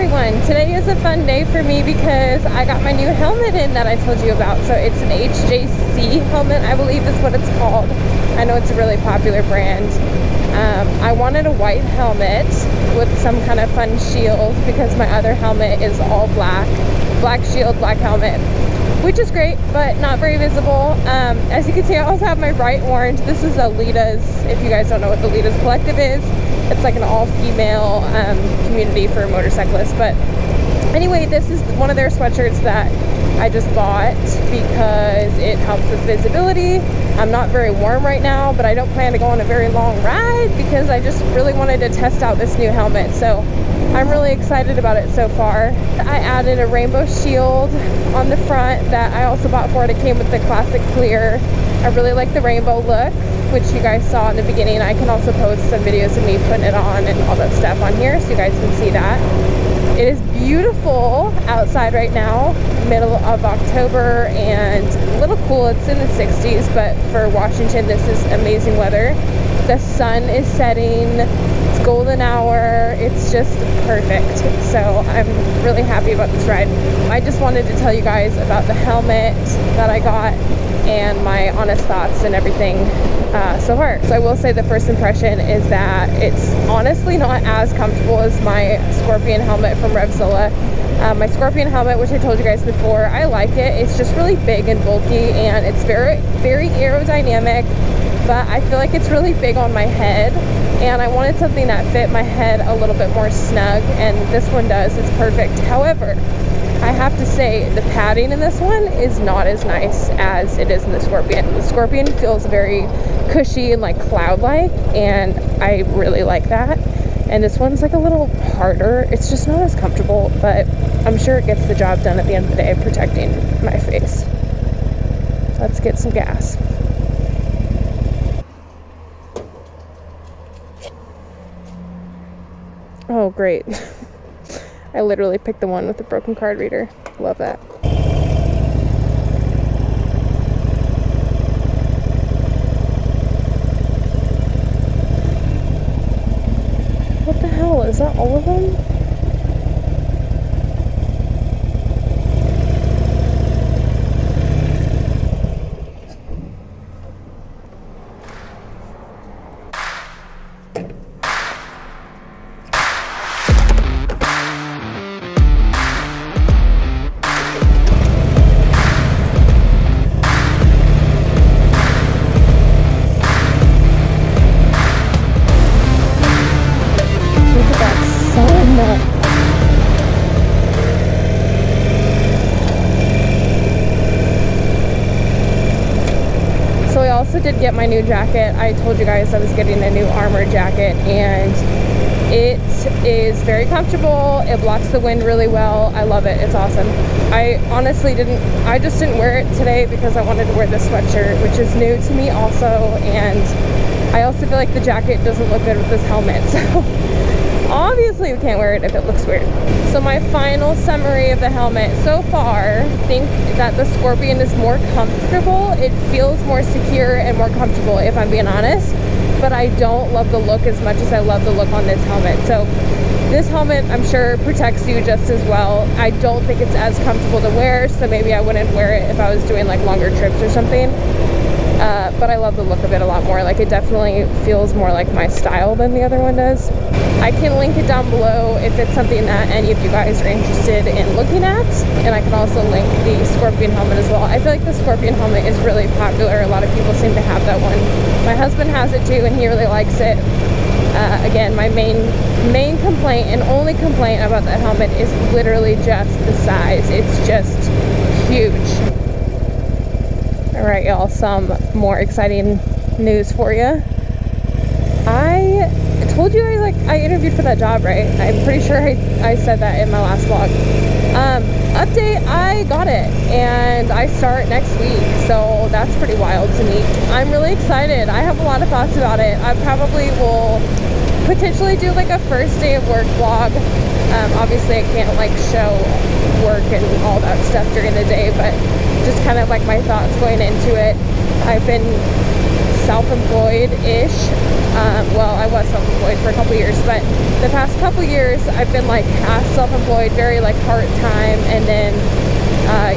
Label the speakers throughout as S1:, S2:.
S1: everyone. Today is a fun day for me because I got my new helmet in that I told you about. So it's an HJC helmet, I believe is what it's called. I know it's a really popular brand. I wanted a white helmet with some kind of fun shield because my other helmet is all black. Black shield, black helmet, which is great, but not very visible. As you can see, I also have my bright orange. This is Alita's, if you guys don't know what the Alita's Collective is. It's like an all-female community for motorcyclists. But anyway, this is one of their sweatshirts that I just bought because it helps with visibility. I'm not very warm right now, but I don't plan to go on a very long ride because I just really wanted to test out this new helmet. So I'm really excited about it so far. I added a rainbow shield on the front that I also bought for it. It came with the classic clear. I really like the rainbow look, which you guys saw in the beginning. I can also post some videos of me putting it on and all that stuff on here so you guys can see that. It is beautiful outside right now, middle of October, and a little cool. It's in the 60s, but for Washington, this is amazing weather. The sun is setting, it's golden hour, it's just perfect. So I'm really happy about this ride. I just wanted to tell you guys about the helmet that I got and my honest thoughts and everything so far. So I will say the first impression is that it's honestly not as comfortable as my Scorpion helmet from Revzilla. My Scorpion helmet, which I told you guys before, I like it. It's just really big and bulky, and it's very, very aerodynamic, but I feel like it's really big on my head, and I wanted something that fit my head a little bit more snug, and this one does. It's perfect. However, I have to say the padding in this one is not as nice as it is in the Scorpion. The Scorpion feels very cushy and like cloud-like, and I really like that. And this one's like a little harder. It's just not as comfortable, but I'm sure it gets the job done at the end of the day, protecting my face. Let's get some gas. Oh, great. I literally picked the one with the broken card reader. Love that. What the hell? Is that all of them? Did get my new jacket. I told you guys I was getting a new armor jacket, and it is very comfortable. It blocks the wind really well. I love it. It's awesome. I honestly I just didn't wear it today because I wanted to wear this sweatshirt, which is new to me also, and I also feel like the jacket doesn't look good with this helmet, so obviously we can't wear it if it looks weird. So my final summary of the helmet so far, I think that the Scorpion is more comfortable. It feels more secure and more comfortable, if I'm being honest, but I don't love the look as much as I love the look on this helmet. So this helmet, I'm sure, protects you just as well. I don't think it's as comfortable to wear, so maybe I wouldn't wear it if I was doing like longer trips or something. But I love the look of it a lot more. Like, it definitely feels more like my style than the other one does. I can link it down below if it's something that any of you guys are interested in looking at, and I can also link the Scorpion helmet as well. I feel like the Scorpion helmet is really popular. A lot of people seem to have that one. My husband has it too, and he really likes it. Again, my main complaint and only complaint about that helmet is literally just the size. It's just huge. Alright, y'all, some more exciting news for you. I told you I interviewed for that job, right? I'm pretty sure I said that in my last vlog. Update, I got it, and I start next week, so that's pretty wild to me. I'm really excited. I have a lot of thoughts about it. I probably will potentially do like a first day of work vlog. Obviously I can't like show work and all that stuff during the day, but just kind of like my thoughts going into it. I've been self-employed-ish Well, I was self-employed for a couple years, but the past couple years I've been like half self-employed, very like part-time, and then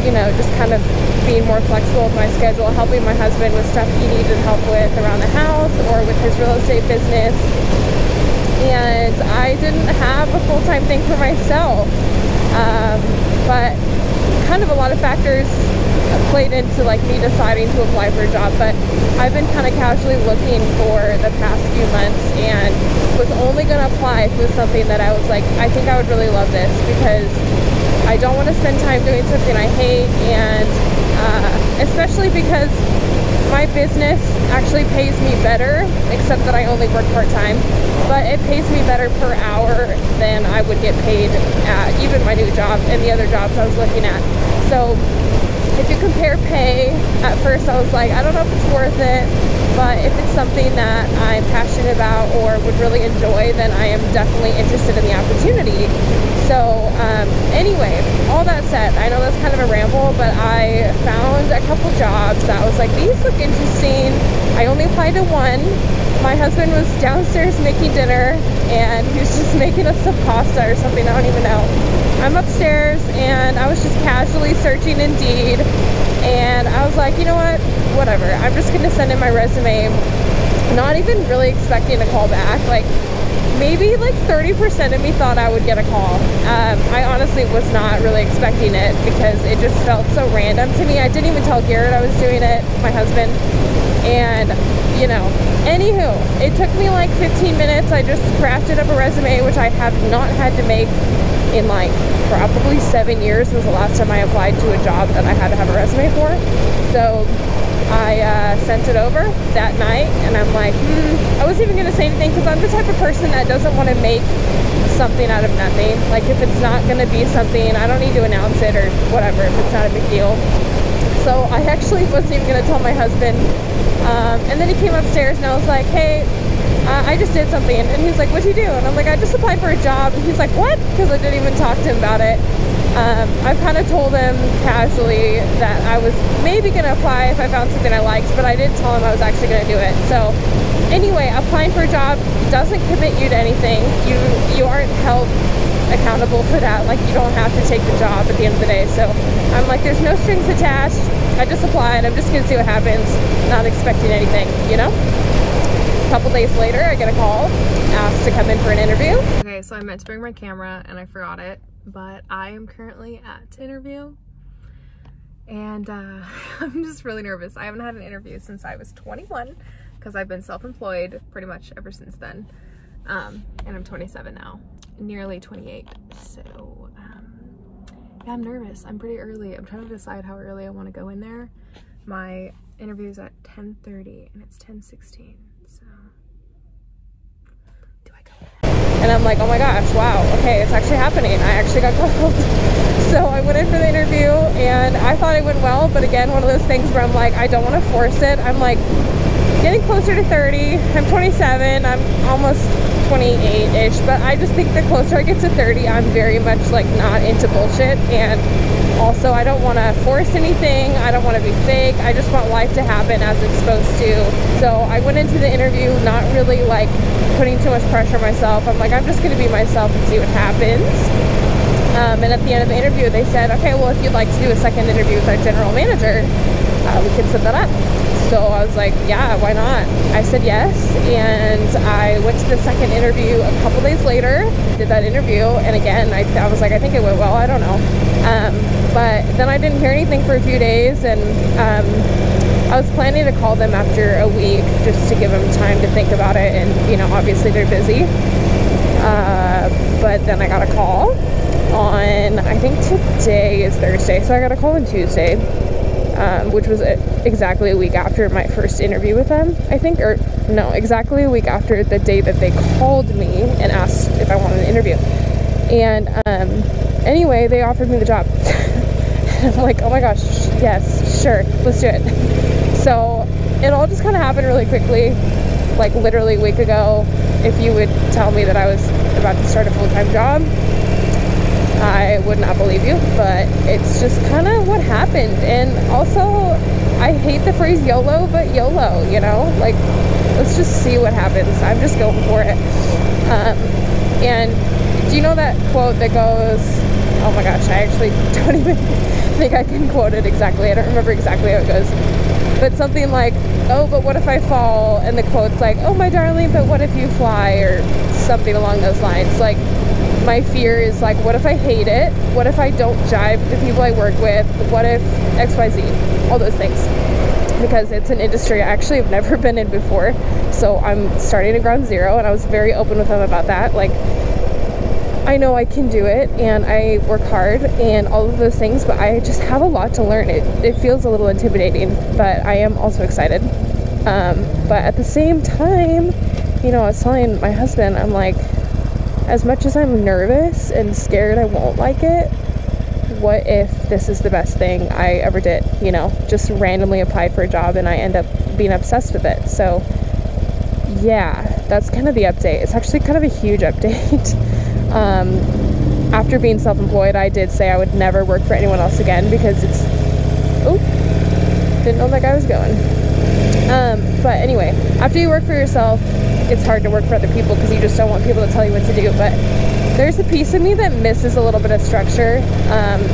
S1: you know, just kind of being more flexible with my schedule, helping my husband with stuff he needed help with around the house or with his real estate business. And I didn't have a full-time thing for myself, but kind of a lot of factors played into like me deciding to apply for a job. But I've been kind of casually looking for the past few months and was only going to apply if it was something that I was like, I think I would really love this, because I don't want to spend time doing something I hate, and especially because my business actually pays me better, except that I only work part-time, but it pays me better per hour than I would get paid at even my new job and the other jobs I was looking at. So if you compare pay, at first I was like, I don't know if it's worth it, but if it's something that I'm passionate about or would really enjoy, then I am definitely interested in the opportunity. So anyway, all that said, I know that's kind of a ramble, but I found a couple jobs that I was like, these look interesting. I only applied to one. My husband was downstairs making dinner, and he was just making us some pasta or something, I don't even know. I'm upstairs, and I was just casually searching Indeed, and I was like, you know what, whatever, I'm just gonna send in my resume, not even really expecting a call back. Like, maybe like 30% of me thought I would get a call. I honestly was not really expecting it, because it just felt so random to me. I didn't even tell Garrett I was doing it, my husband, and you know, anywho, it took me like 15 minutes. I just crafted up a resume, which I have not had to make in like probably 7 years. Was the last time I applied to a job that I had to have a resume for. So I sent it over that night, and I'm like, I wasn't even gonna say anything, because I'm the type of person that doesn't want to make something out of nothing. Like, if it's not gonna be something, I don't need to announce it or whatever if it's not a big deal. So I actually wasn't even gonna tell my husband, and then he came upstairs and I was like, hey, I just did something, and he's like, what'd you do? And I'm like, I just applied for a job. And he's like, what? Because I didn't even talk to him about it. I've kind of told him casually that I was maybe going to apply if I found something I liked, but I didn't tell him I was actually going to do it. So anyway, applying for a job doesn't commit you to anything. You aren't held accountable for that. Like, you don't have to take the job at the end of the day. So I'm like, there's no strings attached. I just applied. I'm just going to see what happens. Not expecting anything, you know? A couple days later, I get a call, asked to come in for an interview. Okay, so I meant to bring my camera and I forgot it, but I am currently at interview, and I'm just really nervous. I haven't had an interview since I was 21, because I've been self-employed pretty much ever since then, and I'm 27 now, nearly 28, so yeah, I'm nervous. I'm pretty early. I'm trying to decide how early I want to go in there. My interview is at 10:30 and it's 10:16. So do I go? And I'm like, oh my gosh, wow, okay, it's actually happening. I actually got called. So I went in for the interview and I thought it went well, but again, one of those things where I'm like, I don't want to force it. I'm like getting closer to 30. I'm 27. I'm almost 28-ish, but I just think the closer I get to 30, I'm very much like not into bullshit, and also I don't want to force anything. I don't want to be fake. I just want life to happen as it's supposed to. So I went into the interview not really like putting too much pressure on myself. I'm like, I'm just going to be myself and see what happens. And at the end of the interview, they said, okay, well, if you'd like to do a second interview with our general manager, we could set that up. So I was like, yeah, why not? I said yes, and I went to the second interview a couple days later, did that interview, and again, I was like, I think it went well, I don't know. But then I didn't hear anything for a few days, and I was planning to call them after a week just to give them time to think about it, and, you know, obviously they're busy. But then I got a call on, I think today is Thursday, so I got a call on Tuesday. Which was exactly a week after my first interview with them, I think, or no, exactly a week after the day that they called me and asked if I wanted an interview. And anyway, they offered me the job. I'm like, oh my gosh, yes, sure, let's do it. So it all just kind of happened really quickly, like literally a week ago. If you would tell me that I was about to start a full-time job, I would not believe you, but it's just kind of what happened. And also, I hate the phrase YOLO, but YOLO, you know? Like, let's just see what happens. I'm just going for it. And do you know that quote that goes, oh my gosh, I actually don't even think I can quote it exactly. I don't remember exactly how it goes. But something like, oh, but what if I fall? And the quote's like, oh my darling, but what if you fly? Or something along those lines. Like, my fear is like, what if I hate it? What if I don't jive with the people I work with? What if XYZ? All those things. Because it's an industry I actually have never been in before. So I'm starting at ground zero, and I was very open with them about that. Like, I know I can do it, and I work hard and all of those things, but I just have a lot to learn. It feels a little intimidating, but I am also excited. But at the same time, you know, I was telling my husband, I'm like, as much as I'm nervous and scared I won't like it, what if this is the best thing I ever did? You know, just randomly applied for a job and I end up being obsessed with it. So yeah, that's kind of the update. It's actually kind of a huge update. After being self-employed, I did say I would never work for anyone else again because it's, oh, didn't know that guy was going. But anyway, after you work for yourself, it's hard to work for other people because you just don't want people to tell you what to do. But there's a piece of me that misses a little bit of structure.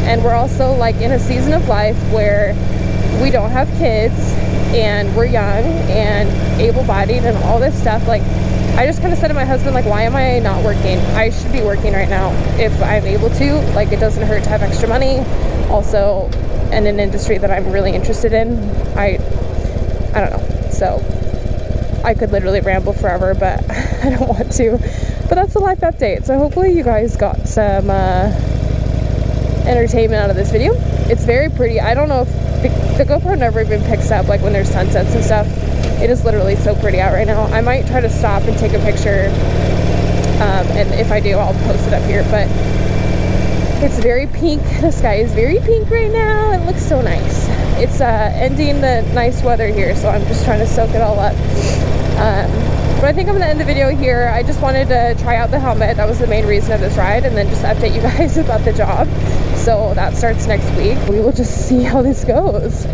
S1: And we're also like in a season of life where we don't have kids and we're young and able-bodied and all this stuff. Like, I just kind of said to my husband, like, why am I not working? I should be working right now if I'm able to. Like, it doesn't hurt to have extra money. Also, in an industry that I'm really interested in, I don't know. So I could literally ramble forever, but I don't want to. But that's the life update. So hopefully you guys got some entertainment out of this video. It's very pretty. I don't know if the GoPro never even picks up like when there's sunsets and stuff. It is literally so pretty out right now. I might try to stop and take a picture, and if I do, I'll post it up here. But it's very pink. The sky is very pink right now. It looks so nice. It's ending the nice weather here, so I'm just trying to soak it all up. But I think I'm gonna end the video here. I just wanted to try out the helmet. That was the main reason of this ride, and then just update you guys about the job. So that starts next week. We will just see how this goes.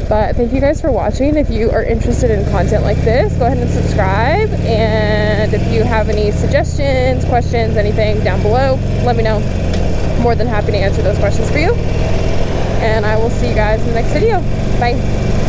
S1: But thank you guys for watching. If you are interested in content like this, go ahead and subscribe. And if you have any suggestions, questions, anything down below, let me know. More than happy to answer those questions for you. And I will see you guys in the next video. Bye.